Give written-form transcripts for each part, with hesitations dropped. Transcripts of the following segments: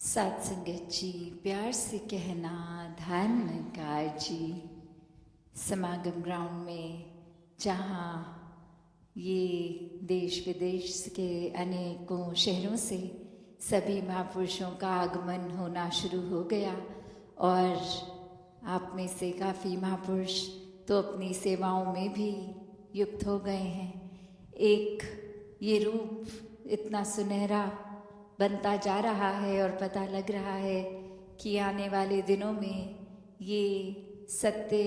सात संगत जी, प्यार से कहना ध्यानकार जी। समागम ग्राउंड में जहाँ ये देश विदेश के अनेकों शहरों से सभी महापुरुषों का आगमन होना शुरू हो गया और आप में से काफ़ी महापुरुष तो अपनी सेवाओं में भी युक्त हो गए हैं। एक ये रूप इतना सुनहरा बनता जा रहा है और पता लग रहा है कि आने वाले दिनों में ये सत्य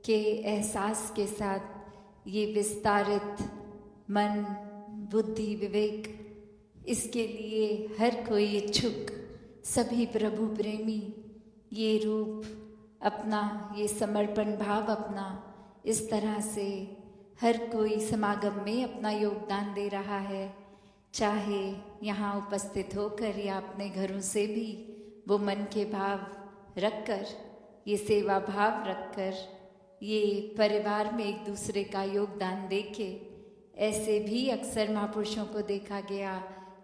के एहसास के साथ ये विस्तारित मन, बुद्धि, विवेक, इसके लिए हर कोई इच्छुक, सभी प्रभु प्रेमी ये रूप अपना, ये समर्पण भाव अपना इस तरह से हर कोई समागम में अपना योगदान दे रहा है। चाहे यहाँ उपस्थित होकर या अपने घरों से भी वो मन के भाव रखकर, ये सेवा भाव रखकर, ये परिवार में एक दूसरे का योगदान देके, ऐसे भी अक्सर महापुरुषों को देखा गया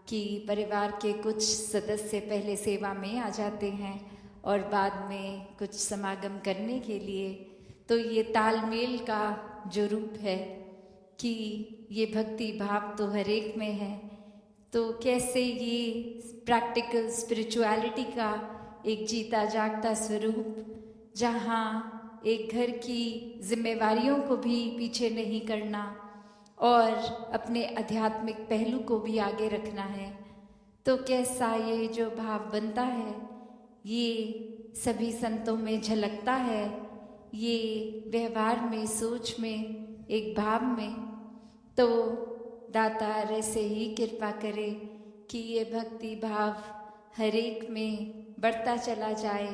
कि परिवार के कुछ सदस्य पहले सेवा में आ जाते हैं और बाद में कुछ समागम करने के लिए। तो ये तालमेल का जो रूप है कि ये भक्ति भाव तो हर एक में है, तो कैसे ये प्रैक्टिकल स्पिरिचुअलिटी का एक जीता जागता स्वरूप, जहाँ एक घर की जिम्मेवारियों को भी पीछे नहीं करना और अपने आध्यात्मिक पहलू को भी आगे रखना है, तो कैसा ये जो भाव बनता है ये सभी संतों में झलकता है, ये व्यवहार में, सोच में, एक भाव में। तो दातार ऐसे ही कृपा करे कि ये भक्ति भाव हर एक में बढ़ता चला जाए,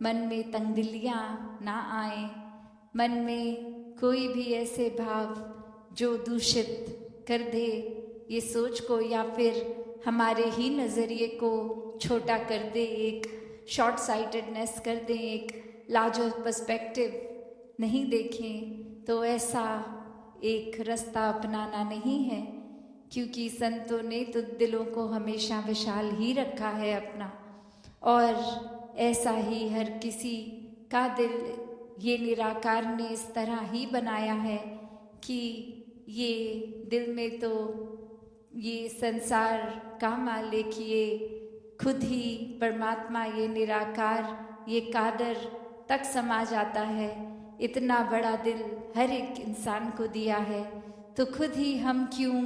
मन में तंगदिलियाँ ना आए, मन में कोई भी ऐसे भाव जो दूषित कर दे ये सोच को या फिर हमारे ही नज़रिए को छोटा कर दे, एक शॉर्ट साइटेडनेस कर दे, एक लार्जर पर्सपेक्टिव नहीं देखें, तो ऐसा एक रास्ता अपनाना नहीं है, क्योंकि संतों ने तो दिलों को हमेशा विशाल ही रखा है अपना, और ऐसा ही हर किसी का दिल ये निराकार ने इस तरह ही बनाया है कि ये दिल में तो ये संसार का मालिक, ये खुद ही परमात्मा, ये निराकार, ये कादर तक समा जाता है। इतना बड़ा दिल हर एक इंसान को दिया है, तो खुद ही हम क्यों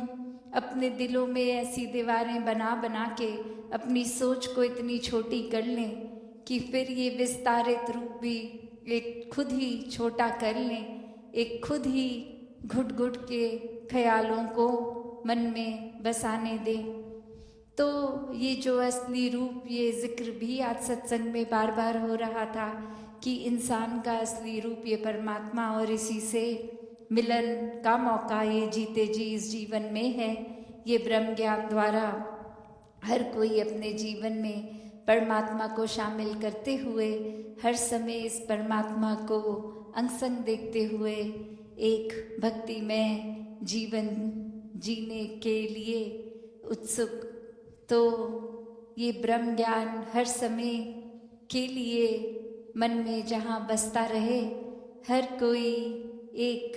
अपने दिलों में ऐसी दीवारें बना बना के अपनी सोच को इतनी छोटी कर लें कि फिर ये विस्तारित रूप भी एक खुद ही छोटा कर लें, एक खुद ही घुट घुट के ख्यालों को मन में बसाने दें। तो ये जो असली रूप, ये जिक्र भी आज सत्संग में बार बार हो रहा था कि इंसान का असली रूप ये परमात्मा, और इसी से मिलन का मौका ये जीते जी इस जीवन में है। ये ब्रह्म ज्ञान द्वारा हर कोई अपने जीवन में परमात्मा को शामिल करते हुए, हर समय इस परमात्मा को अंग संग देखते हुए एक भक्ति में जीवन जीने के लिए उत्सुक। तो ये ब्रह्म ज्ञान हर समय के लिए मन में जहाँ बसता रहे, हर कोई एक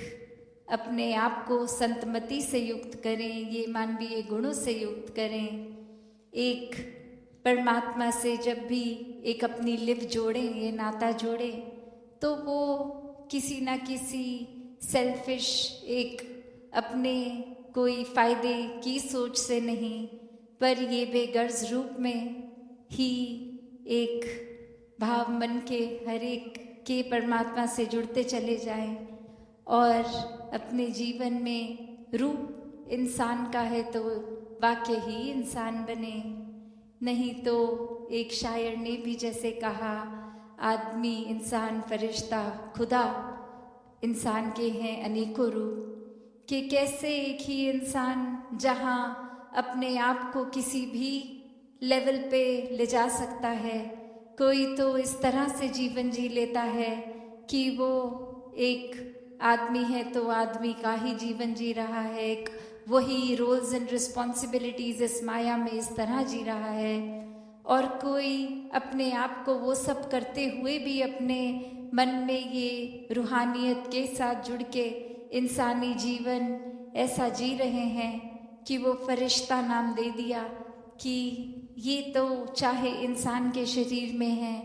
अपने आप को संतमति से युक्त करें, ये मानवीय गुणों से युक्त करें, एक परमात्मा से जब भी एक अपनी लिव जोड़ें, ये नाता जोड़ें, तो वो किसी ना किसी सेल्फिश, एक अपने कोई फायदे की सोच से नहीं, पर ये बेगर्ज रूप में ही एक भाव मन के हर एक के परमात्मा से जुड़ते चले जाएं और अपने जीवन में रूप इंसान का है तो वाकई ही इंसान बने। नहीं तो एक शायर ने भी जैसे कहा, आदमी, इंसान, फरिश्ता, खुदा, इंसान के हैं अनेकों रूप, कि कैसे एक ही इंसान जहाँ अपने आप को किसी भी लेवल पे ले जा सकता है, कोई तो इस तरह से जीवन जी लेता है कि वो एक आदमी है तो आदमी का ही जीवन जी रहा है, एक वही रोल्स एंड रिस्पॉन्सिबिलिटीज़ इस माया में इस तरह जी रहा है, और कोई अपने आप को वो सब करते हुए भी अपने मन में ये रूहानियत के साथ जुड़ के इंसानी जीवन ऐसा जी रहे हैं कि वो फरिश्ता नाम दे दिया कि ये तो चाहे इंसान के शरीर में है,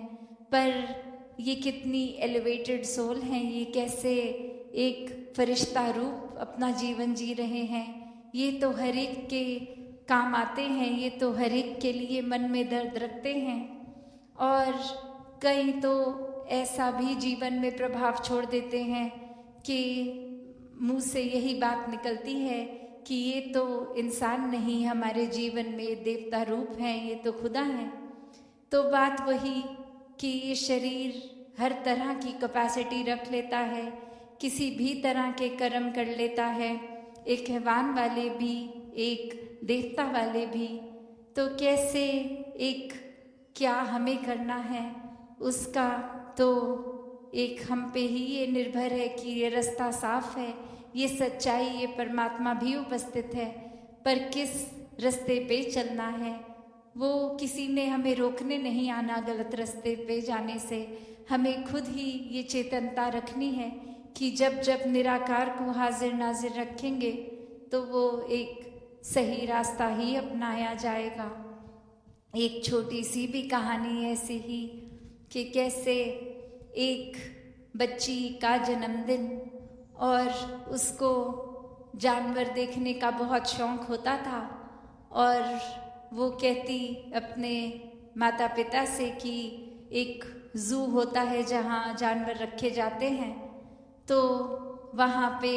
पर ये कितनी एलिवेटेड सोल हैं, ये कैसे एक फरिश्ता रूप अपना जीवन जी रहे हैं, ये तो हर एक के काम आते हैं, ये तो हर एक के लिए मन में दर्द रखते हैं। और कई तो ऐसा भी जीवन में प्रभाव छोड़ देते हैं कि मुंह से यही बात निकलती है कि ये तो इंसान नहीं, हमारे जीवन में देवता रूप हैं, ये तो खुदा हैं। तो बात वही कि ये शरीर हर तरह की कैपेसिटी रख लेता है, किसी भी तरह के कर्म कर लेता है, एक हैवान वाले भी, एक देवता वाले भी। तो कैसे एक क्या हमें करना है उसका तो एक हम पे ही ये निर्भर है कि ये रास्ता साफ है, ये सच्चाई, ये परमात्मा भी उपस्थित है, पर किस रास्ते पे चलना है वो किसी ने हमें रोकने नहीं आना। गलत रास्ते पे जाने से हमें खुद ही ये चेतनता रखनी है कि जब जब निराकार को हाजिर नाजिर रखेंगे तो वो एक सही रास्ता ही अपनाया जाएगा। एक छोटी सी भी कहानी ऐसी ही कि कैसे एक बच्ची का जन्मदिन और उसको जानवर देखने का बहुत शौक़ होता था और वो कहती अपने माता पिता से कि एक ज़ू होता है जहाँ जानवर रखे जाते हैं, तो वहाँ पे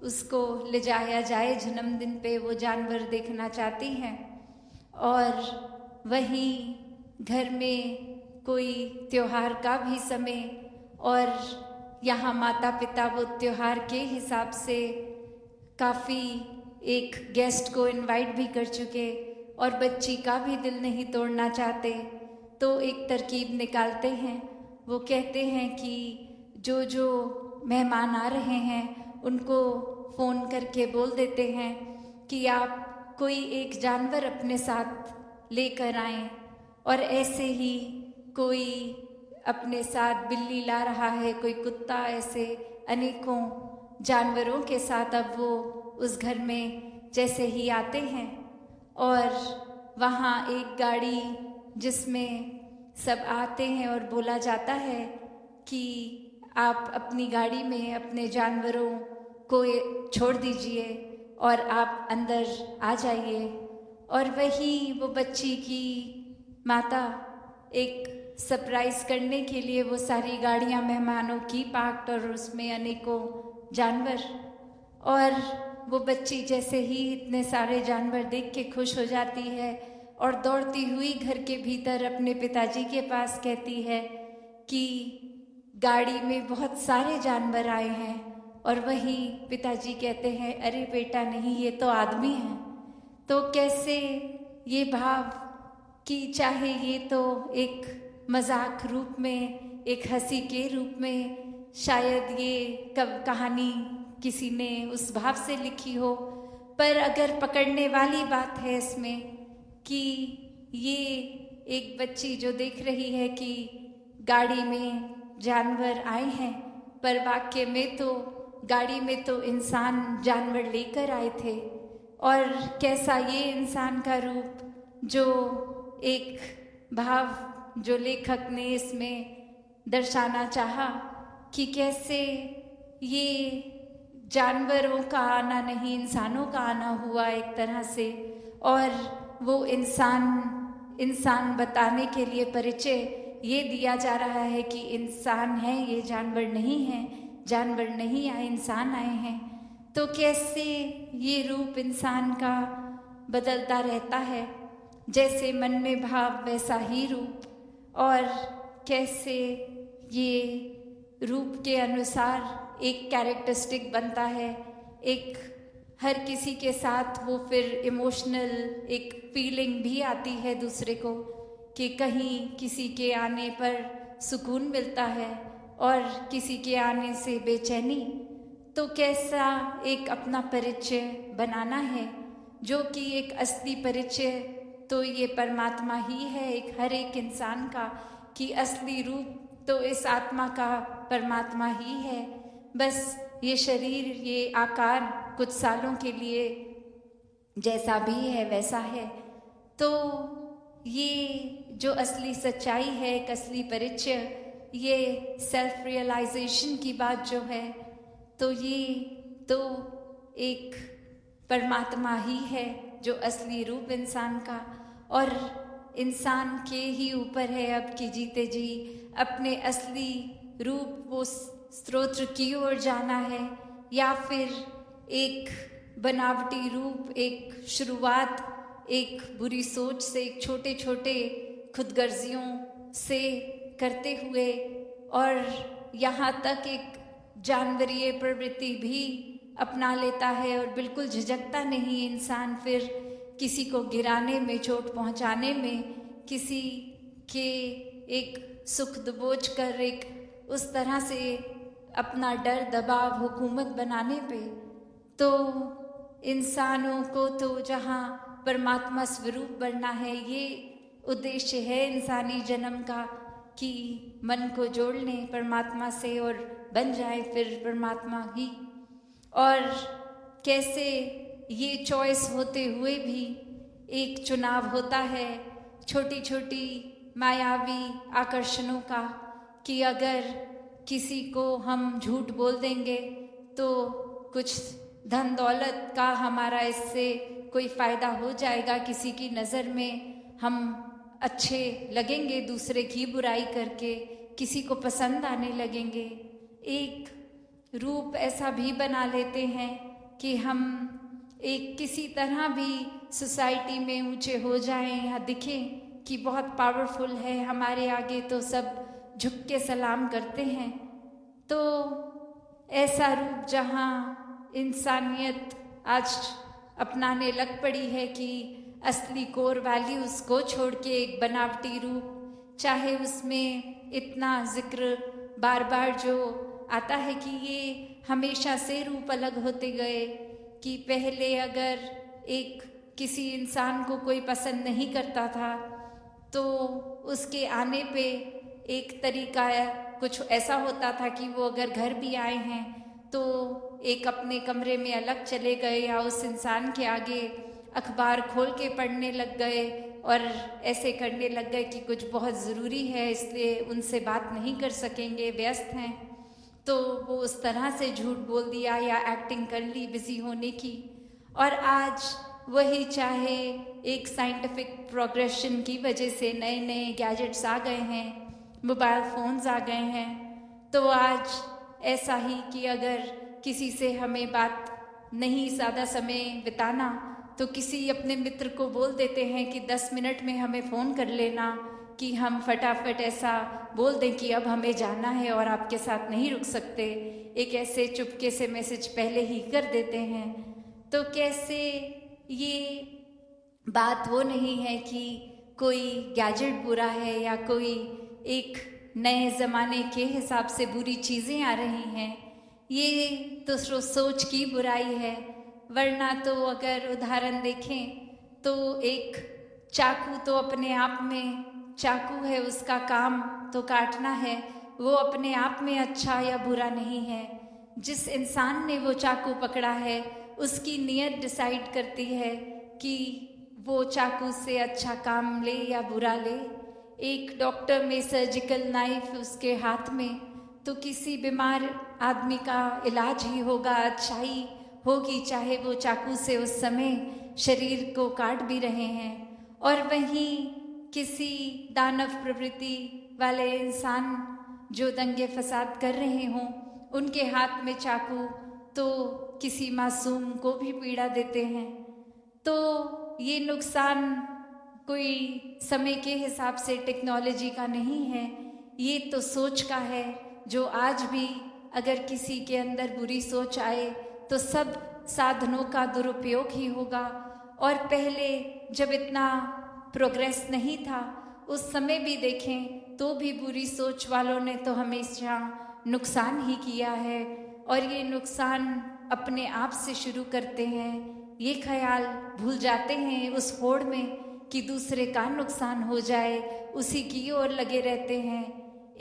उसको ले जाया जाए, जन्मदिन पे वो जानवर देखना चाहती हैं। और वहीं घर में कोई त्योहार का भी समय और यहाँ माता पिता वो त्योहार के हिसाब से काफ़ी एक गेस्ट को इनवाइट भी कर चुके और बच्ची का भी दिल नहीं तोड़ना चाहते, तो एक तरकीब निकालते हैं। वो कहते हैं कि जो जो मेहमान आ रहे हैं उनको फ़ोन करके बोल देते हैं कि आप कोई एक जानवर अपने साथ लेकर आएं, और ऐसे ही कोई अपने साथ बिल्ली ला रहा है, कोई कुत्ता, ऐसे अनेकों जानवरों के साथ अब वो उस घर में जैसे ही आते हैं और वहाँ एक गाड़ी जिसमें सब आते हैं और बोला जाता है कि आप अपनी गाड़ी में अपने जानवरों को छोड़ दीजिए और आप अंदर आ जाइए। और वही वो बच्ची की माता एक सरप्राइज़ करने के लिए वो सारी गाड़ियाँ मेहमानों की पार्क्ड और उसमें अनेकों जानवर, और वो बच्ची जैसे ही इतने सारे जानवर देख के खुश हो जाती है और दौड़ती हुई घर के भीतर अपने पिताजी के पास कहती है कि गाड़ी में बहुत सारे जानवर आए हैं। और वही पिताजी कहते हैं, अरे बेटा नहीं, ये तो आदमी हैं। तो कैसे ये भाव कि चाहे ये तो एक मजाक रूप में, एक हंसी के रूप में शायद ये कहानी किसी ने उस भाव से लिखी हो, पर अगर पकड़ने वाली बात है इसमें कि ये एक बच्ची जो देख रही है कि गाड़ी में जानवर आए हैं, पर वाक्य में तो गाड़ी में तो इंसान जानवर लेकर आए थे, और कैसा ये इंसान का रूप जो एक भाव जो लेखक ने इसमें दर्शाना चाहा कि कैसे ये जानवरों का आना नहीं, इंसानों का आना हुआ एक तरह से, और वो इंसान बताने के लिए परिचय ये दिया जा रहा है कि इंसान है ये, जानवर नहीं है, जानवर नहीं आए, इंसान आए हैं। तो कैसे ये रूप इंसान का बदलता रहता है, जैसे मन में भाव वैसा ही रूप, और कैसे ये रूप के अनुसार एक कैरेक्टरिस्टिक बनता है, एक हर किसी के साथ वो फिर इमोशनल एक फीलिंग भी आती है दूसरे को कि कहीं किसी के आने पर सुकून मिलता है और किसी के आने से बेचैनी। तो कैसा एक अपना परिचय बनाना है जो कि एक असली परिचय तो ये परमात्मा ही है एक हर एक इंसान का, कि असली रूप तो इस आत्मा का परमात्मा ही है। बस ये शरीर, ये आकार कुछ सालों के लिए जैसा भी है वैसा है। तो ये जो असली सच्चाई है, एक असली परिचय, ये सेल्फ रियलाइजेशन की बात जो है, तो ये तो एक परमात्मा ही है जो असली रूप इंसान का, और इंसान के ही ऊपर है अब कि जीते जी अपने असली रूप वो स्रोत की ओर जाना है, या फिर एक बनावटी रूप, एक शुरुआत एक बुरी सोच से, एक छोटे छोटे खुदगर्जियों से करते हुए, और यहाँ तक एक जानवरीय प्रवृत्ति भी अपना लेता है और बिल्कुल झिझकता नहीं इंसान फिर किसी को गिराने में, चोट पहुँचाने में, किसी के एक सुख दबोच कर एक उस तरह से अपना डर दबाव हुकूमत बनाने पे। तो इंसानों को तो जहाँ परमात्मा स्वरूप बनना है, ये उद्देश्य है इंसानी जन्म का, कि मन को जोड़ लें परमात्मा से और बन जाए फिर परमात्मा ही। और कैसे ये चॉइस होते हुए भी एक चुनाव होता है छोटी छोटी मायावी आकर्षणों का, कि अगर किसी को हम झूठ बोल देंगे तो कुछ धन दौलत का हमारा इससे कोई फ़ायदा हो जाएगा, किसी की नज़र में हम अच्छे लगेंगे, दूसरे की बुराई करके किसी को पसंद आने लगेंगे। एक रूप ऐसा भी बना लेते हैं कि हम एक किसी तरह भी सोसाइटी में ऊंचे हो जाएं या दिखें कि बहुत पावरफुल है हमारे आगे, तो सब झुक के सलाम करते हैं। तो ऐसा रूप जहाँ इंसानियत आज अपनाने लग पड़ी है कि असली कोर वैल्यूज़ को छोड़ के एक बनावटी रूप, चाहे उसमें इतना जिक्र बार बार जो आता है कि ये हमेशा से रूप अलग होते गए, कि पहले अगर एक किसी इंसान को कोई पसंद नहीं करता था तो उसके आने पे एक तरीका कुछ ऐसा होता था कि वो अगर घर भी आए हैं तो एक अपने कमरे में अलग चले गए, या उस इंसान के आगे अखबार खोल के पढ़ने लग गए और ऐसे करने लग गए कि कुछ बहुत ज़रूरी है इसलिए उनसे बात नहीं कर सकेंगे, व्यस्त हैं। तो वो उस तरह से झूठ बोल दिया या एक्टिंग कर ली बिज़ी होने की। और आज वही, चाहे एक साइंटिफिक प्रोग्रेशन की वजह से नए नए गैजेट्स आ गए हैं, मोबाइल फ़ोन्स आ गए हैं, तो आज ऐसा ही कि अगर किसी से हमें बात नहीं ज़्यादा समय बिताना तो किसी अपने मित्र को बोल देते हैं कि 10 मिनट में हमें फ़ोन कर लेना, कि हम फटाफट ऐसा बोल दें कि अब हमें जाना है और आपके साथ नहीं रुक सकते, एक ऐसे चुपके से मैसेज पहले ही कर देते हैं। तो कैसे ये बात वो नहीं है कि कोई गैजेट बुरा है या कोई एक नए ज़माने के हिसाब से बुरी चीज़ें आ रही हैं, ये तो सोच की बुराई है। वरना तो अगर उदाहरण देखें तो एक चाकू तो अपने आप में चाकू है, उसका काम तो काटना है, वो अपने आप में अच्छा या बुरा नहीं है। जिस इंसान ने वो चाकू पकड़ा है उसकी नीयत डिसाइड करती है कि वो चाकू से अच्छा काम ले या बुरा ले। एक डॉक्टर में सर्जिकल नाइफ उसके हाथ में, तो किसी बीमार आदमी का इलाज ही होगा, अच्छाई होगी, चाहे वो चाकू से उस समय शरीर को काट भी रहे हैं। और वहीं किसी दानव प्रवृत्ति वाले इंसान जो दंगे फसाद कर रहे हों, उनके हाथ में चाकू तो किसी मासूम को भी पीड़ा देते हैं। तो ये नुकसान कोई समय के हिसाब से टेक्नोलॉजी का नहीं है, ये तो सोच का है, जो आज भी अगर किसी के अंदर बुरी सोच आए तो सब साधनों का दुरुपयोग ही होगा। और पहले जब इतना प्रोग्रेस नहीं था उस समय भी देखें तो भी बुरी सोच वालों ने तो हमेशा नुकसान ही किया है, और ये नुकसान अपने आप से शुरू करते हैं। ये ख्याल भूल जाते हैं उस होड़ में कि दूसरे का नुकसान हो जाए, उसी की ओर लगे रहते हैं।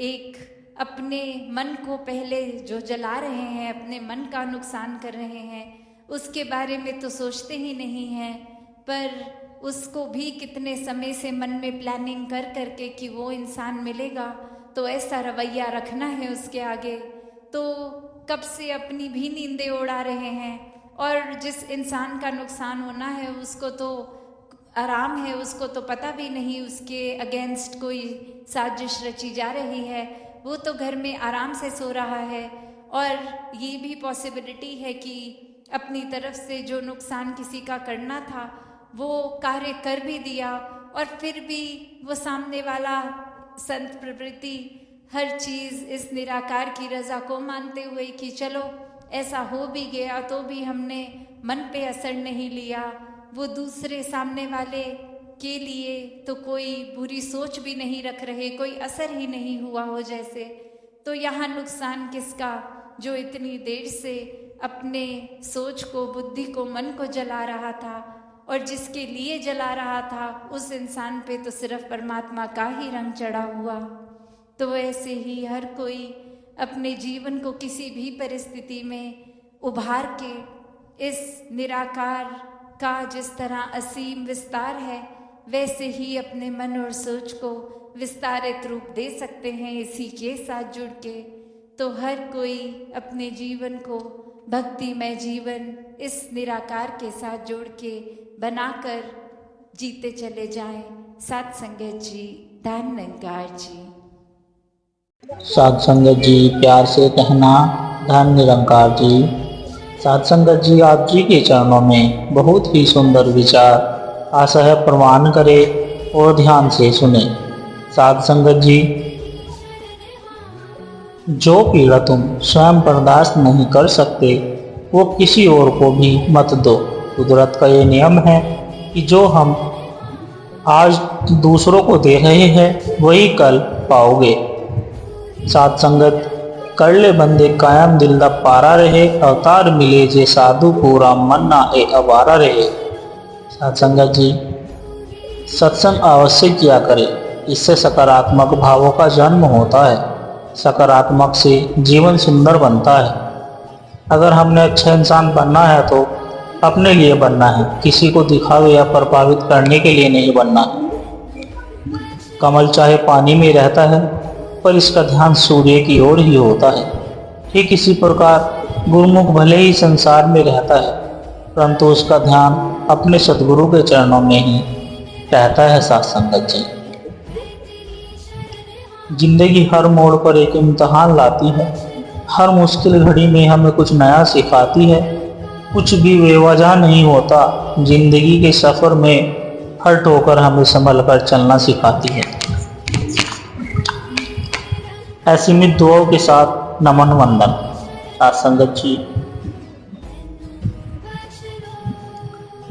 एक अपने मन को पहले जो जला रहे हैं, अपने मन का नुकसान कर रहे हैं, उसके बारे में तो सोचते ही नहीं हैं, पर उसको भी कितने समय से मन में प्लानिंग कर करके कि वो इंसान मिलेगा तो ऐसा रवैया रखना है उसके आगे, तो कब से अपनी भी नींदें उड़ा रहे हैं। और जिस इंसान का नुकसान होना है उसको तो आराम है, उसको तो पता भी नहीं उसके अगेंस्ट कोई साजिश रची जा रही है, वो तो घर में आराम से सो रहा है। और ये भी पॉसिबिलिटी है कि अपनी तरफ से जो नुकसान किसी का करना था वो कार्य कर भी दिया, और फिर भी वो सामने वाला संत प्रवृत्ति हर चीज़ इस निराकार की रज़ा को मानते हुए कि चलो ऐसा हो भी गया तो भी हमने मन पे असर नहीं लिया, वो दूसरे सामने वाले के लिए तो कोई बुरी सोच भी नहीं रख रहे, कोई असर ही नहीं हुआ हो जैसे। तो यहाँ नुकसान किसका, जो इतनी देर से अपने सोच को, बुद्धि को, मन को जला रहा था, और जिसके लिए जला रहा था उस इंसान पे तो सिर्फ परमात्मा का ही रंग चढ़ा हुआ। तो ऐसे ही हर कोई अपने जीवन को किसी भी परिस्थिति में उभार के इस निराकार का जिस तरह असीम विस्तार है वैसे ही अपने मन और सोच को विस्तारित रूप दे सकते हैं इसी के साथ जुड़ के। तो हर कोई अपने जीवन को भक्तिमय जीवन इस निराकार के साथ जोड़ के बनाकर जीते चले जाएं। साथ संगत जी, धन निरंकार जी। साध संगत जी, प्यार से कहना धन निरंकार जी। साध संगत जी, आप जी के चरणों में बहुत ही सुंदर विचार आशा है प्रमाण करें और ध्यान से सुने। साध संगत जी, जो पीड़ा तुम स्वयं बर्दाश्त नहीं कर सकते वो किसी और को भी मत दो। कुदरत का ये नियम है कि जो हम आज दूसरों को दे रहे हैं वही कल पाओगे। साध संगत, कर ले बंदे कायम दिल दा पारा रहे, अवतार मिले जे साधु पूरा मन ना ए अवारा रहे। साध संगत जी, सत्संग अवश्य किया करे, इससे सकारात्मक भावों का जन्म होता है, सकारात्मक से जीवन सुंदर बनता है। अगर हमने अच्छा इंसान बनना है तो अपने लिए बनना है, किसी को दिखावे या प्रभावित करने के लिए नहीं बनना। कमल चाहे पानी में रहता है पर इसका ध्यान सूर्य की ओर ही होता है। ठीक इसी प्रकार गुरुमुख भले ही संसार में रहता है परंतु उसका ध्यान अपने सद्गुरु के चरणों में ही रहता है। साथ संगत जी, जिंदगी हर मोड़ पर एक इम्तिहान लाती है, हर मुश्किल घड़ी में हमें कुछ नया सिखाती है। कुछ भी बेवजह नहीं होता, जिंदगी के सफ़र में हर ठोकर हमें संभल कर चलना सिखाती है। ऐसी में दुआओं के साथ नमन वंदन। साथ संगत जी,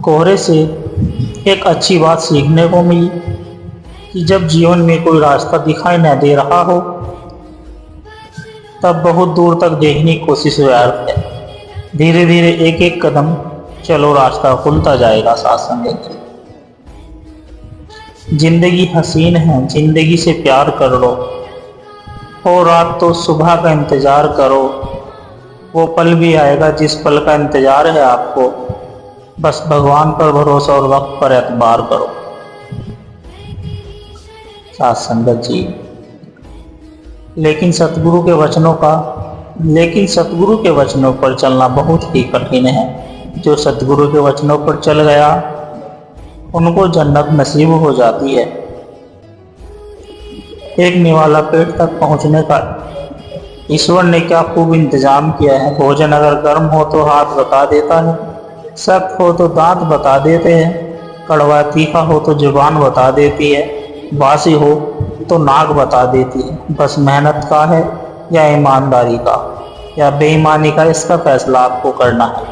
कोहरे से एक अच्छी बात सीखने को मिली कि जब जीवन में कोई रास्ता दिखाई न दे रहा हो तब बहुत दूर तक देखने की कोशिश व्यर्थ है। धीरे धीरे एक एक कदम चलो, रास्ता खुलता जाएगा। साथ संगत, जिंदगी हसीन है, जिंदगी से प्यार कर लो, और रात तो सुबह का इंतजार करो, वो पल भी आएगा जिस पल का इंतजार है आपको। बस भगवान पर भरोसा और वक्त पर एतबार करो। साथ संगत जी, लेकिन सतगुरु के वचनों पर चलना बहुत ही कठिन है। जो सतगुरु के वचनों पर चल गया उनको जन्नत नसीब हो जाती है। एक निवाला पेट तक पहुंचने का ईश्वर ने क्या खूब इंतजाम किया है। भोजन अगर गर्म हो तो हाथ बता देता है, सख्त हो तो दांत बता देते हैं, कड़वा तीखा हो तो जुबान बता देती है, बासी हो तो नाक बता देती है। बस मेहनत का है या ईमानदारी का या बेईमानी का, इसका फैसला आपको करना है।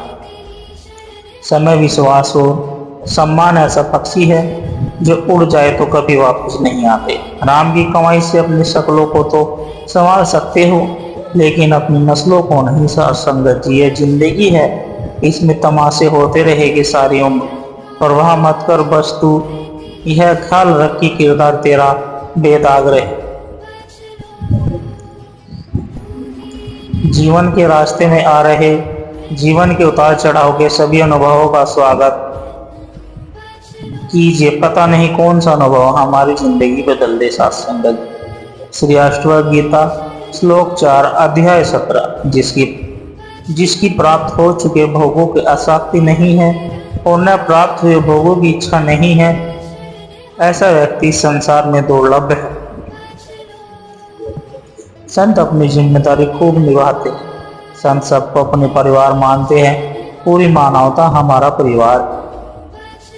समय विश्वास हो, सम्मान ऐसा पक्षी है जो उड़ जाए तो कभी वापस नहीं आते। राम की कमाई से अपनी शक्लों को तो संवार सकते हो लेकिन अपनी नस्लों को नहीं। साथ संगत जी, ये जिंदगी है, इसमें तमाशे होते रहेंगे सारी उम्र। परवाह मत कर, बस तू यह ख्याल रख कि किरदार तेरा बेदाग रहे। जीवन के रास्ते में आ रहे जीवन के उतार चढ़ाव के सभी अनुभवों का स्वागत कीजिए। पता नहीं कौन सा अनुभव हमारी जिंदगी बदल दे। साथ संगत, श्री अष्टवक्र गीता श्लोक 4 अध्याय 17, जिसकी प्राप्त हो चुके भोगों की आसक्ति नहीं है और न प्राप्त हुए भोगों की इच्छा नहीं है, ऐसा व्यक्ति संसार में दुर्लभ है। संत अपनी जिम्मेदारी खूब निभाते हैं। संत सबको अपने परिवार मानते हैं। पूरी मानवता हमारा परिवार,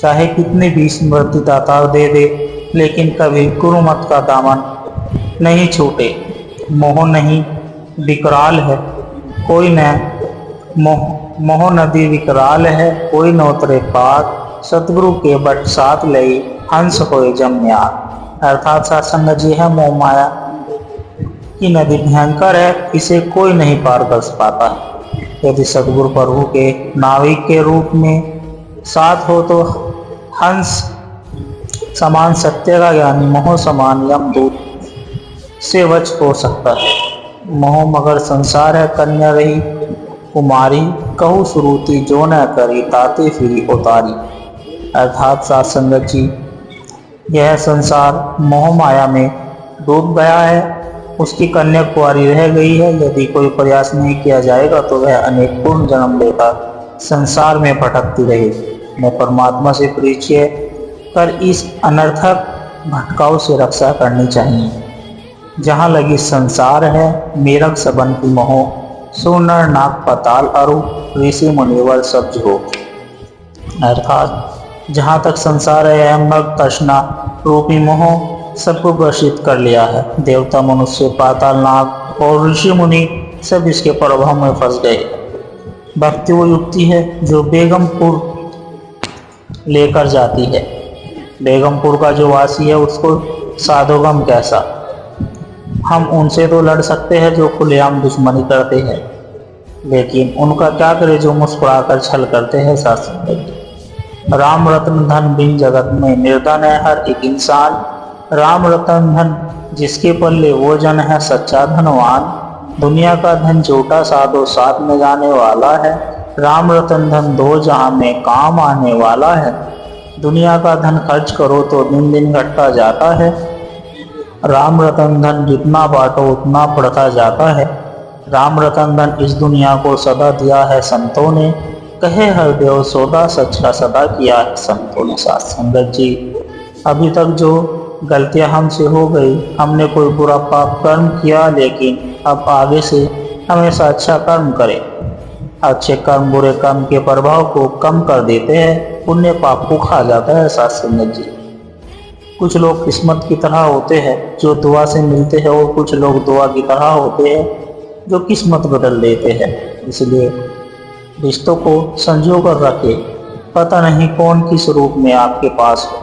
चाहे कितने भी स्मृति दाता दे दे, लेकिन कभी गुरुमत का दामन नहीं छूटे। मोह नहीं विकराल है कोई न मोह नदी विकराल है कोई न उतरे पार, सतगुरु के बट साथ लई हंस होए जमन्यार। अर्थात सत्संग जी है मोह माया की नदी भयंकर है, इसे कोई नहीं पार कर पाता है। यदि सतगुरु प्रभु के नाविक के रूप में साथ हो तो हंस समान सत्य का ज्ञानी मोह समान यमदूत से वच हो सकता है। मोह मगर संसार है कन्या रही कुमारी, कहू श्रुति जो न करी ताते फिरी उतारी। अर्थात साथ संगत जी, यह संसार मोह माया में डूब गया है, उसकी कन्या कुंवारी रह गई है। यदि कोई प्रयास नहीं किया जाएगा तो वह अनेक पूर्ण जन्म लेकर संसार में भटकती रहेगी। मैं परमात्मा से परिचय कर इस अनर्थक भटकाव से रक्षा करनी चाहिए। जहाँ लगी संसार है मेरक सबन की मोह, सो नर नाग पाताल अरु ऋषि मुनिवर सब हो। अर्थात जहाँ तक संसार है यह मृग तृष्णा रूपी मोह सबको ग्रसित कर लिया है। देवता मनुष्य पाताल नाग और ऋषि मुनि सब इसके प्रभाव में फंस गए। भक्ति वो युक्ति है जो बेगमपुर लेकर जाती है। बेगमपुर का जो वासी है उसको साधुगम कैसा। हम उनसे तो लड़ सकते हैं जो खुलेआम दुश्मनी करते हैं, लेकिन उनका क्या करे जो मुस्कुराकर छल करते हैं। शास्त्र राम रत्न धन बिन जगत में निर्धन है हर एक इंसान। राम रतन धन जिसके पल्ले वो जन है सच्चा धनवान। दुनिया का धन झूठा साधो साथ में जाने वाला है। राम रतन धन दो जहां में काम आने वाला है। दुनिया का धन खर्च करो तो दिन दिन घटता जाता है। राम रतन धन जितना बांटो उतना बढ़ता जाता है। राम रतन धन इस दुनिया को सदा दिया है संतों ने, कहे हर देव सौदा सच का सदा किया है संतों ने। साथ संगत जी, अभी तक जो गलतियां हमसे हो गई, हमने कोई बुरा पाप कर्म किया, लेकिन अब आगे से हमेशा अच्छा कर्म करें। अच्छे कर्म बुरे कर्म के प्रभाव को कम कर देते हैं, पुण्य पाप को खा जाता है। साथ संगत जी, कुछ लोग किस्मत की तरह होते हैं जो दुआ से मिलते हैं, और कुछ लोग दुआ की तरह होते हैं जो किस्मत बदल देते हैं। इसलिए रिश्तों को संजो कर रखें, पता नहीं कौन किस रूप में आपके पास हो।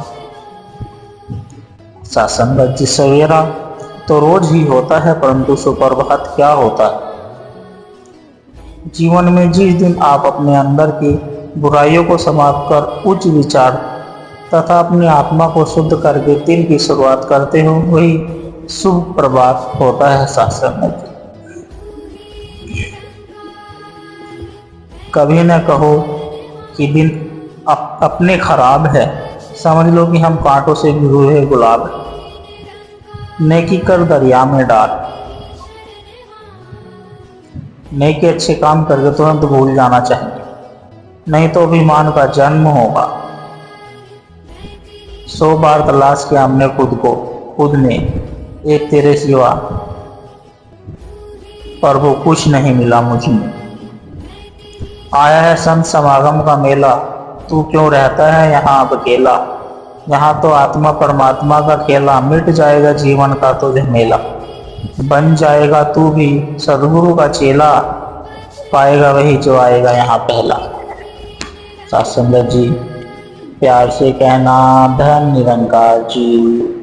सत्संग जी, सवेरा तो रोज ही होता है, परंतु सुप्रभात क्या होता है। जीवन में जिस दिन आप अपने अंदर की बुराइयों को समाप्त कर उच्च विचार तथा अपनी आत्मा को शुद्ध करके दिन की शुरुआत करते हो, वही शुभ प्रभात होता है। सत्संग जी, कभी न कहो कि दिन अपने खराब है, समझ लो कि हम कांटों से घिरे हुए गुलाब हैं। नेकी कर दरिया में डाल। नेकी अच्छे काम करके तुरंत भूल जाना चाहिए, नहीं तो अभिमान का जन्म होगा। 100 बार तलाश किया हमने खुद ने, एक तेरे सिवा प्रभु कुछ नहीं मिला मुझमें। आया है संत समागम का मेला, तू क्यों रहता है यहाँ अब अकेला। यहाँ तो आत्मा परमात्मा का खेला, मिट जाएगा जीवन का तो झमेला। बन जाएगा तू भी सदगुरु का चेला, पाएगा वही जो आएगा यहाँ पहला। सत्संग जी, प्यार से कहना धन निरंकार जी।